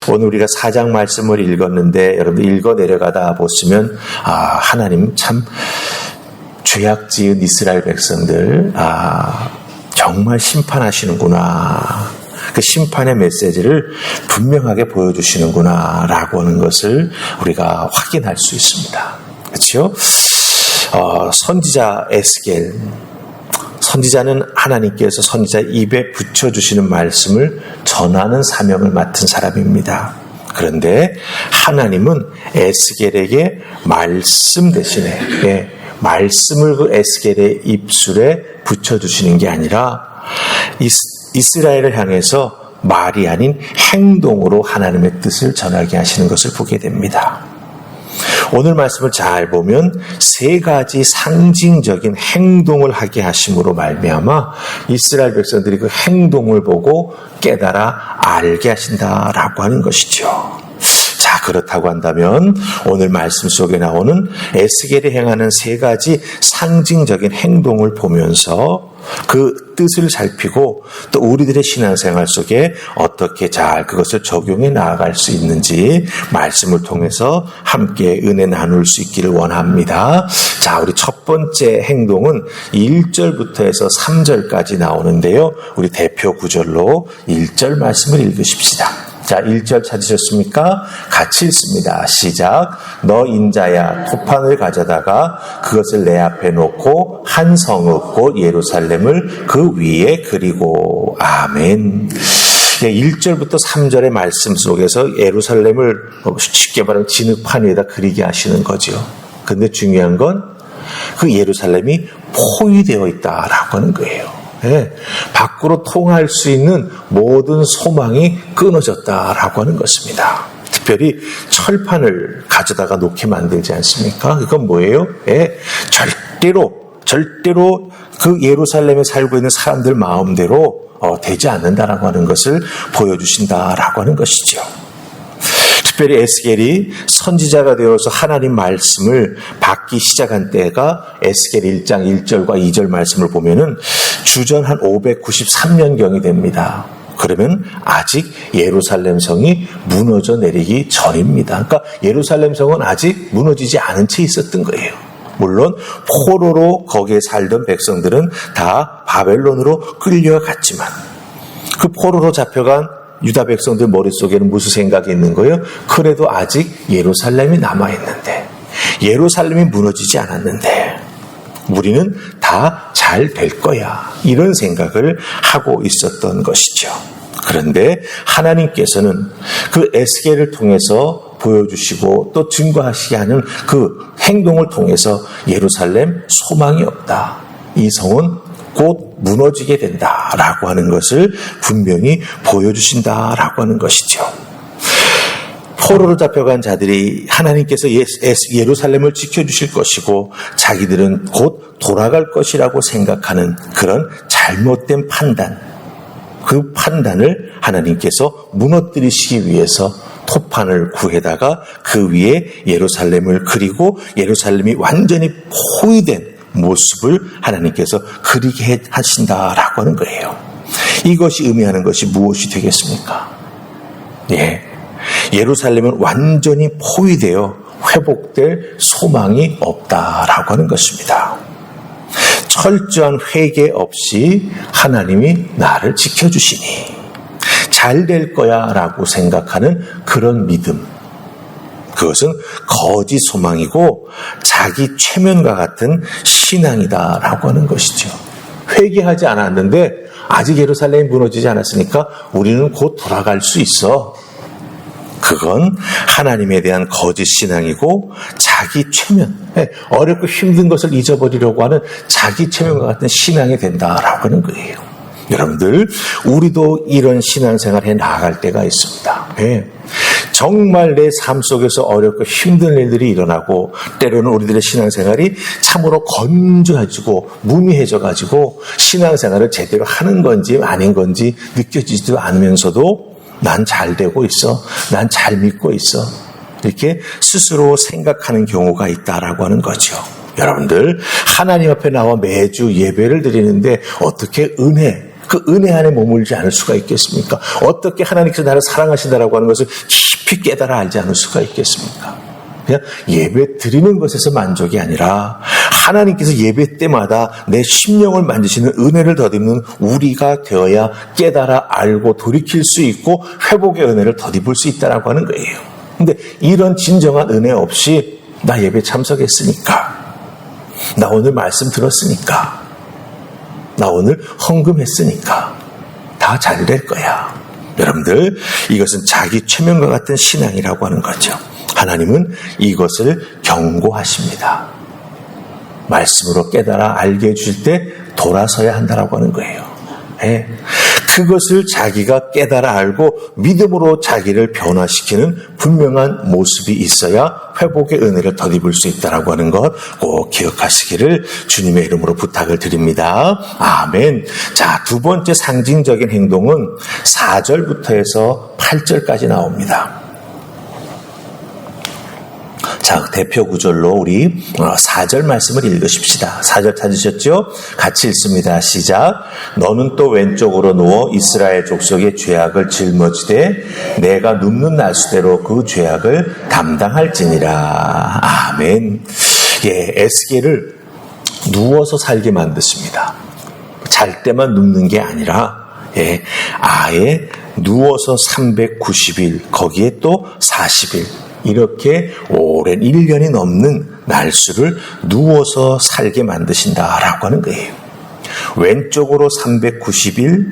오늘 우리가 4장 말씀을 읽었는데 여러분 읽어 내려가다 보시면 하나님 참 죄악 지은 이스라엘 백성들 정말 심판하시는구나. 그 심판의 메시지를 분명하게 보여주시는구나 라고 하는 것을 우리가 확인할 수 있습니다. 그렇죠? 선지자 에스겔, 선지자는 하나님께서 선지자 입에 붙여주시는 말씀을 전하는 사명을 맡은 사람입니다. 그런데 하나님은 에스겔에게 말씀 대신에 말씀을 그 에스겔의 입술에 붙여주시는 게 아니라 이스라엘을 향해서 말이 아닌 행동으로 하나님의 뜻을 전하게 하시는 것을 보게 됩니다. 오늘 말씀을 잘 보면 세 가지 상징적인 행동을 하게 하심으로 말미암아 이스라엘 백성들이 그 행동을 보고 깨달아 알게 하신다라고 하는 것이죠. 자, 그렇다고 한다면 오늘 말씀 속에 나오는 에스겔이 행하는 세 가지 상징적인 행동을 보면서 그 뜻을 살피고 또 우리들의 신앙생활 속에 어떻게 잘 그것을 적용해 나아갈 수 있는지 말씀을 통해서 함께 은혜 나눌 수 있기를 원합니다. 자, 우리 첫 번째 행동은 1절부터 해서 3절까지 나오는데요. 우리 대표 구절로 1절 말씀을 읽으십시다. 자, 1절 찾으셨습니까? 같이 읽습니다. 시작. 너 인자야 토판을 가져다가 그것을 내 앞에 놓고 한 성읍 곧 예루살렘을 그 위에 그리고. 아멘. 1절부터 3절의 말씀 속에서 예루살렘을 쉽게 말하면 진흙판 위에다 그리게 하시는 거죠. 그런데 중요한 건 그 예루살렘이 포위되어 있다라고 하는 거예요. 밖으로 통할 수 있는 모든 소망이 끊어졌다라고 하는 것입니다. 특별히 철판을 가져다가 놓게 만들지 않습니까? 그건 뭐예요? 절대로 그 예루살렘에 살고 있는 사람들 마음대로 되지 않는다라고 하는 것을 보여주신다라고 하는 것이죠. 특별히 에스겔이 선지자가 되어서 하나님 말씀을 받기 시작한 때가 에스겔 1장 1절과 2절 말씀을 보면은 주전 한 593년경이 됩니다. 그러면 아직 예루살렘 성이 무너져 내리기 전입니다. 그러니까 예루살렘 성은 아직 무너지지 않은 채 있었던 거예요. 물론 포로로 거기에 살던 백성들은 다 바벨론으로 끌려갔지만 그 포로로 잡혀간 유다 백성들 머릿속에는 무슨 생각이 있는 거예요? 그래도 아직 예루살렘이 남아있는데, 예루살렘이 무너지지 않았는데 우리는 다 잘 될 거야, 이런 생각을 하고 있었던 것이죠. 그런데 하나님께서는 그 에스겔을 통해서 보여주시고 또 증거하시게 하는 그 행동을 통해서 예루살렘 소망이 없다, 이 성은 곧 무너지게 된다라고 하는 것을 분명히 보여주신다라고 하는 것이죠. 포로로 잡혀간 자들이 하나님께서 예루살렘을 지켜주실 것이고 자기들은 곧 돌아갈 것이라고 생각하는 그런 잘못된 판단, 그 판단을 하나님께서 무너뜨리시기 위해서 토판을 구해다가 그 위에 예루살렘을 그리고 예루살렘이 완전히 포위된 모습을 하나님께서 그리게 하신다라고 하는 거예요. 이것이 의미하는 것이 무엇이 되겠습니까? 예루살렘은 완전히 포위되어 회복될 소망이 없다라고 하는 것입니다. 철저한 회개 없이 하나님이 나를 지켜주시니 잘 될 거야 라고 생각하는 그런 믿음, 그것은 거짓 소망이고 자기 최면과 같은 신앙이다라고 하는 것이죠. 회개하지 않았는데 아직 예루살렘이 무너지지 않았으니까 우리는 곧 돌아갈 수 있어. 그건 하나님에 대한 거짓 신앙이고 자기 최면, 어렵고 힘든 것을 잊어버리려고 하는 자기 최면과 같은 신앙이 된다라고 하는 거예요. 여러분들, 우리도 이런 신앙생활에 나아갈 때가 있습니다. 정말 내 삶 속에서 어렵고 힘든 일들이 일어나고 때로는 우리들의 신앙생활이 참으로 건조해지고 무미해져가지고 신앙생활을 제대로 하는 건지 아닌 건지 느껴지지도 않으면서도 난 잘 되고 있어, 난 잘 믿고 있어, 이렇게 스스로 생각하는 경우가 있다라고 하는 거죠. 여러분들, 하나님 앞에 나와 매주 예배를 드리는데 어떻게 은혜, 그 은혜 안에 머물지 않을 수가 있겠습니까? 어떻게 하나님께서 나를 사랑하신다라고 하는 것을 깊이 깨달아 알지 않을 수가 있겠습니까? 그냥 예배 드리는 것에서 만족이 아니라 하나님께서 예배 때마다 내 심령을 만지시는 은혜를 덧입는 우리가 되어야 깨달아 알고 돌이킬 수 있고 회복의 은혜를 덧입을 수 있다라고 하는 거예요. 근데 이런 진정한 은혜 없이 나 예배 참석했으니까, 나 오늘 말씀 들었으니까, 나 오늘 헌금했으니까 다 잘 될 거야. 여러분들, 이것은 자기 최면과 같은 신앙이라고 하는 거죠. 하나님은 이것을 경고하십니다. 말씀으로 깨달아 알게 해주실 때 돌아서야 한다라고 하는 거예요. 네. 그것을 자기가 깨달아 알고 믿음으로 자기를 변화시키는 분명한 모습이 있어야 회복의 은혜를 덧입을 수 있다라고 하는 것 꼭 기억하시기를 주님의 이름으로 부탁을 드립니다. 아멘. 자, 두 번째 상징적인 행동은 4절부터 해서 8절까지 나옵니다. 자, 대표 구절로 우리 4절 말씀을 읽으십시다. 4절 찾으셨죠? 같이 읽습니다. 시작. 너는 또 왼쪽으로 누워 이스라엘 족속의 죄악을 짊어지되 내가 눕는 날수대로 그 죄악을 담당할지니라. 아멘. 예, 에스겔을 누워서 살게 만드십니다. 잘 때만 눕는 게 아니라 아예 누워서 390일, 거기에 또 40일, 이렇게 오랜 1년이 넘는 날수를 누워서 살게 만드신다라고 하는 거예요. 왼쪽으로 390일,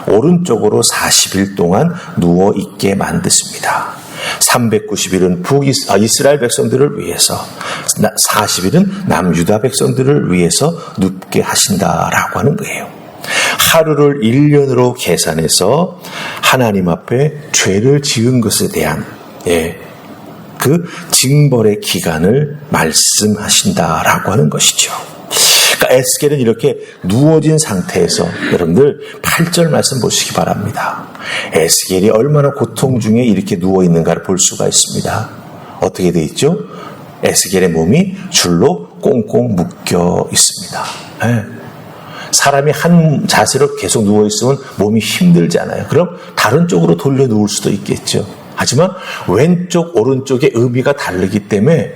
오른쪽으로 40일 동안 누워 있게 만드십니다. 390일은 이스라엘 백성들을 위해서, 40일은 남유다 백성들을 위해서 눕게 하신다라고 하는 거예요. 하루를 1년으로 계산해서 하나님 앞에 죄를 지은 것에 대한 그 징벌의 기간을 말씀하신다라고 하는 것이죠. 그러니까 에스겔은 이렇게 누워진 상태에서, 여러분들 8절 말씀 보시기 바랍니다. 에스겔이 얼마나 고통 중에 이렇게 누워 있는가를 볼 수가 있습니다. 어떻게 되어 있죠? 에스겔의 몸이 줄로 꽁꽁 묶여 있습니다. 사람이 한 자세로 계속 누워 있으면 몸이 힘들잖아요. 그럼 다른 쪽으로 돌려 누울 수도 있겠죠. 하지만 왼쪽 오른쪽의 의미가 다르기 때문에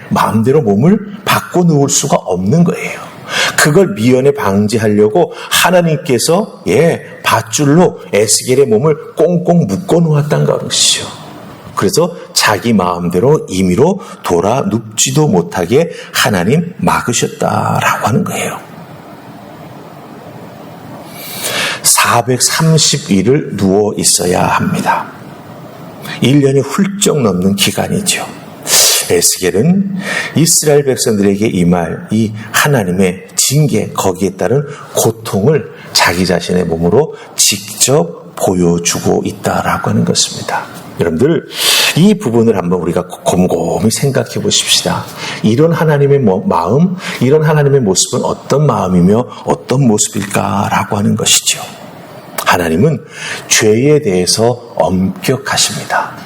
마음대로 몸을 바꿔 누울 수가 없는 거예요. 그걸 미연에 방지하려고 하나님께서 밧줄로 에스겔의 몸을 꽁꽁 묶어 놓았다는 것이죠. 그래서 자기 마음대로 임의로 돌아 눕지도 못하게 하나님 막으셨다라고 하는 거예요. 430일을 누워 있어야 합니다. 1년이 훌쩍 넘는 기간이죠. 에스겔은 이스라엘 백성들에게 임할 이 하나님의 징계, 거기에 따른 고통을 자기 자신의 몸으로 직접 보여주고 있다라고 하는 것입니다. 여러분들, 이 부분을 한번 우리가 곰곰이 생각해 보십시다. 이런 하나님의 마음, 이런 하나님의 모습은 어떤 마음이며 어떤 모습일까라고 하는 것이죠. 하나님은 죄에 대해서 엄격하십니다.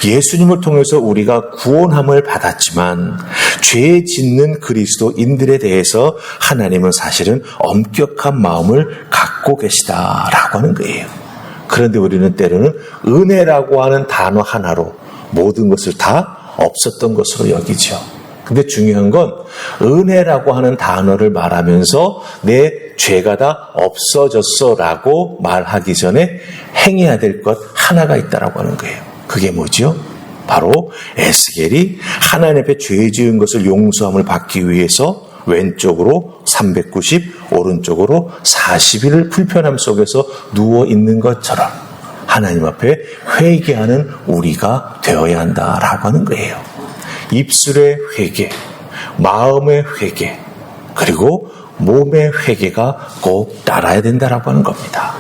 예수님을 통해서 우리가 구원함을 받았지만 죄 짓는 그리스도인들에 대해서 하나님은 사실은 엄격한 마음을 갖고 계시다라고 하는 거예요. 그런데 우리는 때로는 은혜라고 하는 단어 하나로 모든 것을 다 없었던 것으로 여기죠. 근데 중요한 건 은혜라고 하는 단어를 말하면서 내 죄가 다 없어졌어라고 말하기 전에 행해야 될 것 하나가 있다라고 하는 거예요. 그게 뭐죠? 바로 에스겔이 하나님 앞에 죄 지은 것을 용서함을 받기 위해서 왼쪽으로 390, 오른쪽으로 40일을 불편함 속에서 누워 있는 것처럼 하나님 앞에 회개하는 우리가 되어야 한다라고 하는 거예요. 입술의 회개, 마음의 회개, 그리고 몸의 회개가 꼭 따라야 된다라고 하는 겁니다.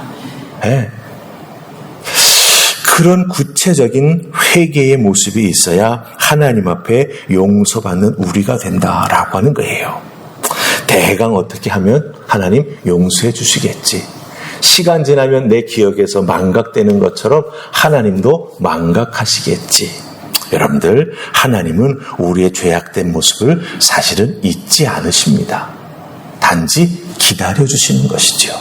그런 구체적인 회개의 모습이 있어야 하나님 앞에 용서받는 우리가 된다라고 하는 거예요. 대강 어떻게 하면 하나님 용서해 주시겠지. 시간 지나면 내 기억에서 망각되는 것처럼 하나님도 망각하시겠지. 여러분들, 하나님은 우리의 죄악된 모습을 사실은 잊지 않으십니다. 단지 기다려주시는 것이죠.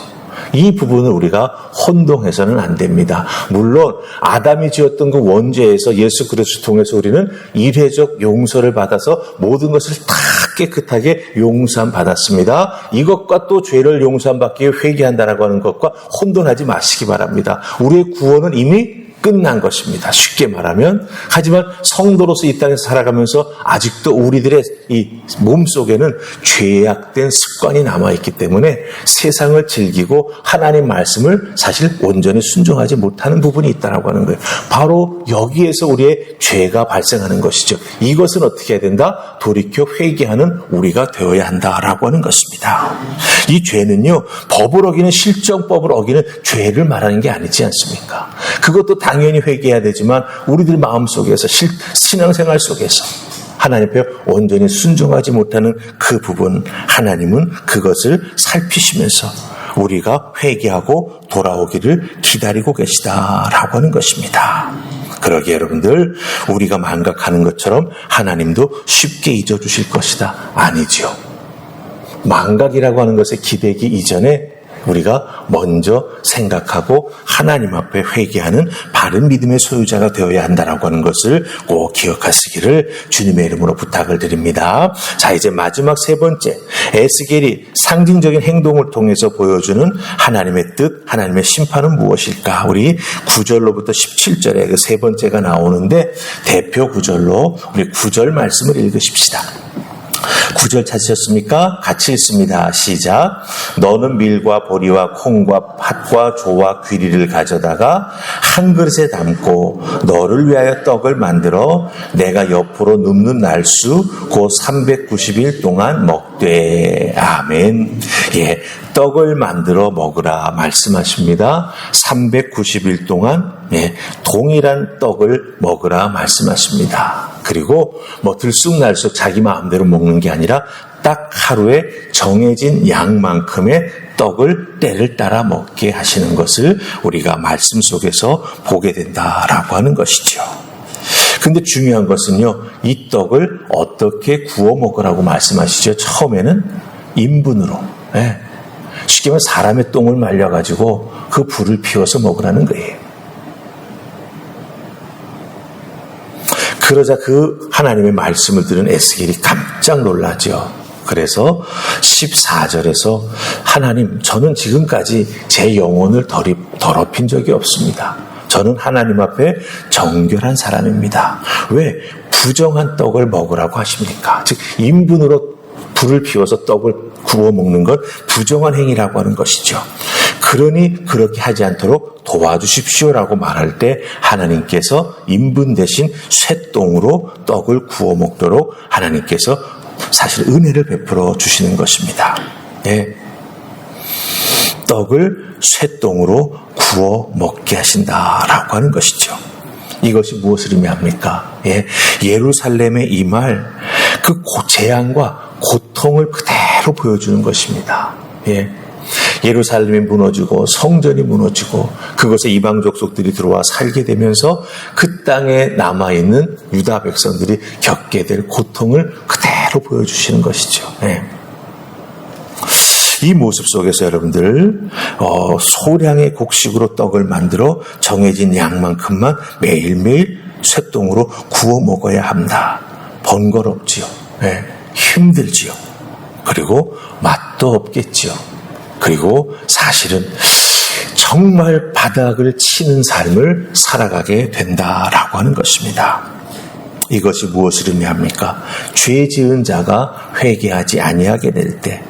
이 부분을 우리가 혼동해서는 안 됩니다. 물론 아담이 지었던 그 원죄에서 예수 그리스도를 통해서 우리는 일회적 용서를 받아서 모든 것을 다 깨끗하게 용서함 받았습니다. 이것과 또 죄를 용서함 받기 위해 회개한다라고 하는 것과 혼돈하지 마시기 바랍니다. 우리의 구원은 이미 끝난 것입니다. 쉽게 말하면. 하지만 성도로서 이 땅에서 살아가면서 아직도 우리들의 이 몸속에는 죄악된 습관이 남아있기 때문에 세상을 즐기고 하나님 말씀을 사실 온전히 순종하지 못하는 부분이 있다고 하는 거예요. 바로 여기에서 우리의 죄가 발생하는 것이죠. 이것은 어떻게 해야 된다? 돌이켜 회개하는 우리가 되어야 한다라고 하는 것입니다. 이 죄는요, 법을 어기는 실정법을 어기는 죄를 말하는 게 아니지 않습니까? 그것도 당연히 회개해야 되지만 우리들 마음속에서 신앙생활 속에서 하나님 앞에 온전히 순종하지 못하는 그 부분, 하나님은 그것을 살피시면서 우리가 회개하고 돌아오기를 기다리고 계시다라고 하는 것입니다. 그러기에 여러분들, 우리가 망각하는 것처럼 하나님도 쉽게 잊어주실 것이다. 아니지요. 망각이라고 하는 것에 기대기 이전에 우리가 먼저 생각하고 하나님 앞에 회개하는 바른 믿음의 소유자가 되어야 한다라고 하는 것을 꼭 기억하시기를 주님의 이름으로 부탁을 드립니다. 자, 이제 마지막 세 번째, 에스겔이 상징적인 행동을 통해서 보여주는 하나님의 뜻, 하나님의 심판은 무엇일까? 우리 9절로부터 17절에 그 세 번째가 나오는데 대표 구절로 우리 9절 말씀을 읽으십시다. 9절 찾으셨습니까? 같이 읽습니다. 시작. 너는 밀과 보리와 콩과 팥과 조와 귀리를 가져다가 한 그릇에 담고 너를 위하여 떡을 만들어 내가 옆으로 눕는 날수 곧 390일 동안 먹되. 아멘. 예, 떡을 만들어 먹으라 말씀하십니다. 390일 동안 동일한 떡을 먹으라 말씀하십니다. 그리고 뭐 들쑥날쑥 자기 마음대로 먹는 게 아니라 딱 하루에 정해진 양만큼의 떡을 때를 따라 먹게 하시는 것을 우리가 말씀 속에서 보게 된다라고 하는 것이죠. 근데 중요한 것은요, 이 떡을 어떻게 구워 먹으라고 말씀하시죠? 처음에는 인분으로, 쉽게 말하면 사람의 똥을 말려가지고 그 불을 피워서 먹으라는 거예요. 그러자 그 하나님의 말씀을 들은 에스겔이 깜짝 놀라죠. 그래서 14절에서 하나님, 저는 지금까지 제 영혼을 더럽힌 적이 없습니다. 저는 하나님 앞에 정결한 사람입니다. 왜 부정한 떡을 먹으라고 하십니까? 즉 인분으로 불을 피워서 떡을 구워 먹는 것 부정한 행위라고 하는 것이죠. 그러니 그렇게 하지 않도록 도와주십시오라고 말할 때 하나님께서 인분 대신 쇠똥으로 떡을 구워 먹도록 하나님께서 사실 은혜를 베풀어 주시는 것입니다. 예. 떡을 쇠똥으로 구워 먹게 하신다라고 하는 것이죠. 이것이 무엇을 의미합니까? 예. 예루살렘에 임할 그 재앙과 고통을 그대로 보여주는 것입니다. 예. 예루살렘이 무너지고 성전이 무너지고 그것에 이방 족속들이 들어와 살게 되면서 그 땅에 남아있는 유다 백성들이 겪게 될 고통을 그대로 보여주시는 것이죠. 네. 이 모습 속에서 여러분들 소량의 곡식으로 떡을 만들어 정해진 양만큼만 매일매일 쇠똥으로 구워 먹어야 합니다. 번거롭지요. 네. 힘들지요. 그리고 맛도 없겠지요. 그리고 사실은 정말 바닥을 치는 삶을 살아가게 된다라고 하는 것입니다. 이것이 무엇을 의미합니까? 죄 지은 자가 회개하지 아니하게 될 때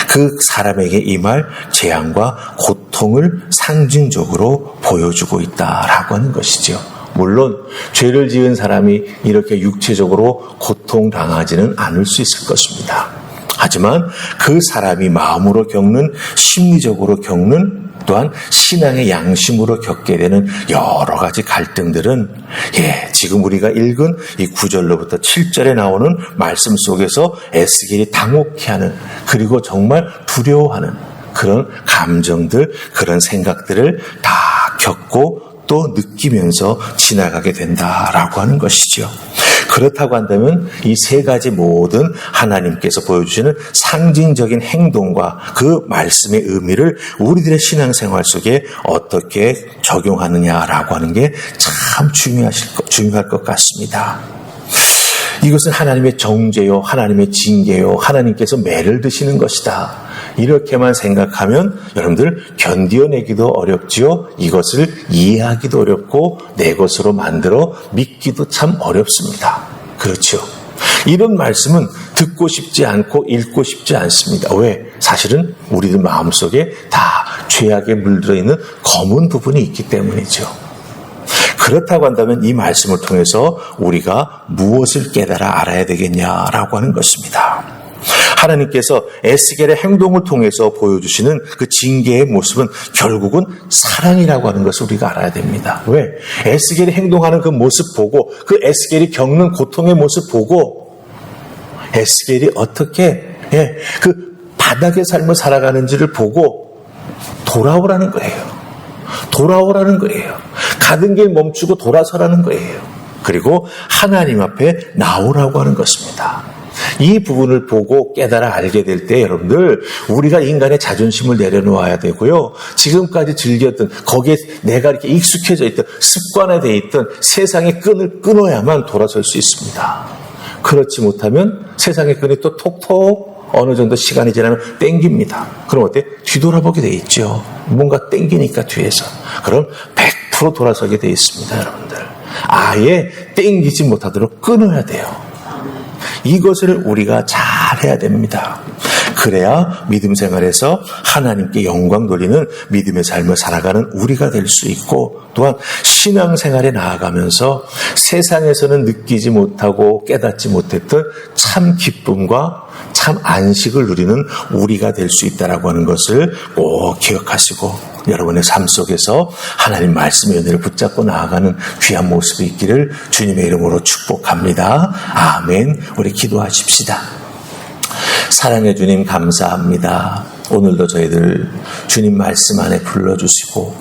그 사람에게 임할 재앙과 고통을 상징적으로 보여주고 있다라고 하는 것이죠. 물론 죄를 지은 사람이 이렇게 육체적으로 고통당하지는 않을 수 있을 것입니다. 하지만 그 사람이 마음으로 겪는, 심리적으로 겪는, 또한 신앙의 양심으로 겪게 되는 여러 가지 갈등들은 지금 우리가 읽은 이 9절로부터 7절에 나오는 말씀 속에서 에스겔이 당혹해하는, 그리고 정말 두려워하는 그런 감정들, 그런 생각들을 다 겪고 또 느끼면서 지나가게 된다라고 하는 것이죠. 그렇다고 한다면 이 세 가지 모든 하나님께서 보여주시는 상징적인 행동과 그 말씀의 의미를 우리들의 신앙생활 속에 어떻게 적용하느냐라고 하는 게 참 중요할 것 같습니다. 이것은 하나님의 정죄요, 하나님의 징계요, 하나님께서 매를 드시는 것이다. 이렇게만 생각하면 여러분들 견디어내기도 어렵지요. 이것을 이해하기도 어렵고 내 것으로 만들어 믿기도 참 어렵습니다. 그렇죠. 이런 말씀은 듣고 싶지 않고 읽고 싶지 않습니다. 왜? 사실은 우리들 마음속에 다 죄악에 물들어 있는 검은 부분이 있기 때문이죠. 그렇다고 한다면 이 말씀을 통해서 우리가 무엇을 깨달아 알아야 되겠냐라고 하는 것입니다. 하나님께서 에스겔의 행동을 통해서 보여주시는 그 징계의 모습은 결국은 사랑이라고 하는 것을 우리가 알아야 됩니다. 왜? 에스겔이 행동하는 그 모습 보고 그 에스겔이 겪는 고통의 모습 보고 에스겔이 어떻게 그 바닥의 삶을 살아가는지를 보고 돌아오라는 거예요. 돌아오라는 거예요. 가던 길 멈추고 돌아서라는 거예요. 그리고 하나님 앞에 나오라고 하는 것입니다. 이 부분을 보고 깨달아 알게 될 때 여러분들 우리가 인간의 자존심을 내려놓아야 되고요. 지금까지 즐겼던 거기에 내가 이렇게 익숙해져 있던 습관화되어 있던 세상의 끈을 끊어야만 돌아설 수 있습니다. 그렇지 못하면 세상의 끈이 또 톡톡 어느 정도 시간이 지나면 땡깁니다. 그럼 어때? 뒤돌아보게 돼 있죠. 뭔가 땡기니까 뒤에서. 그럼 100% 돌아서게 돼 있습니다, 여러분들. 아예 땡기지 못하도록 끊어야 돼요. 이것을 우리가 잘 해야 됩니다. 그래야 믿음 생활에서 하나님께 영광 돌리는 믿음의 삶을 살아가는 우리가 될 수 있고 또한 신앙생활에 나아가면서 세상에서는 느끼지 못하고 깨닫지 못했던 참 기쁨과 참 안식을 누리는 우리가 될 수 있다라고 하는 것을 꼭 기억하시고 여러분의 삶 속에서 하나님 말씀의 은혜를 붙잡고 나아가는 귀한 모습이 있기를 주님의 이름으로 축복합니다. 아멘. 우리 기도하십시다. 사랑해 주님 감사합니다. 오늘도 저희들 주님 말씀 안에 불러주시고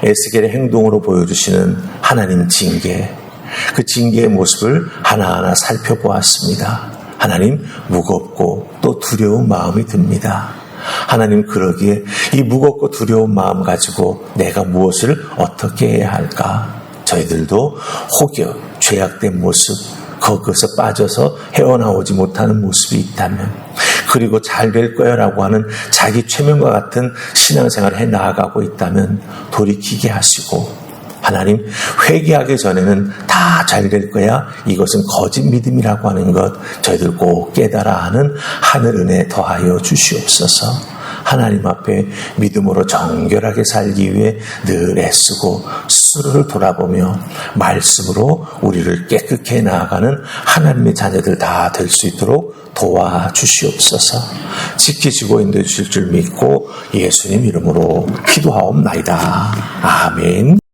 에스겔의 행동으로 보여주시는 하나님 징계, 그 징계의 모습을 하나하나 살펴보았습니다. 하나님 무겁고 또 두려운 마음이 듭니다. 하나님 그러기에 이 무겁고 두려운 마음 가지고 내가 무엇을 어떻게 해야 할까? 저희들도 혹여 죄악된 모습 거기서 빠져서 헤어나오지 못하는 모습이 있다면 그리고 잘 될 거야 라고 하는 자기 최면과 같은 신앙생활을 해 나아가고 있다면 돌이키게 하시고 하나님 회개하기 전에는 다 잘 될 거야 이것은 거짓 믿음이라고 하는 것 저희들 꼭 깨달아 하는 하늘 은혜 더하여 주시옵소서. 하나님 앞에 믿음으로 정결하게 살기 위해 늘 애쓰고 스스로를 돌아보며 말씀으로 우리를 깨끗게 나아가는 하나님의 자녀들 다 될 수 있도록 도와주시옵소서. 지키시고 인도해 주실 줄 믿고 예수님 이름으로 기도하옵나이다. 아멘.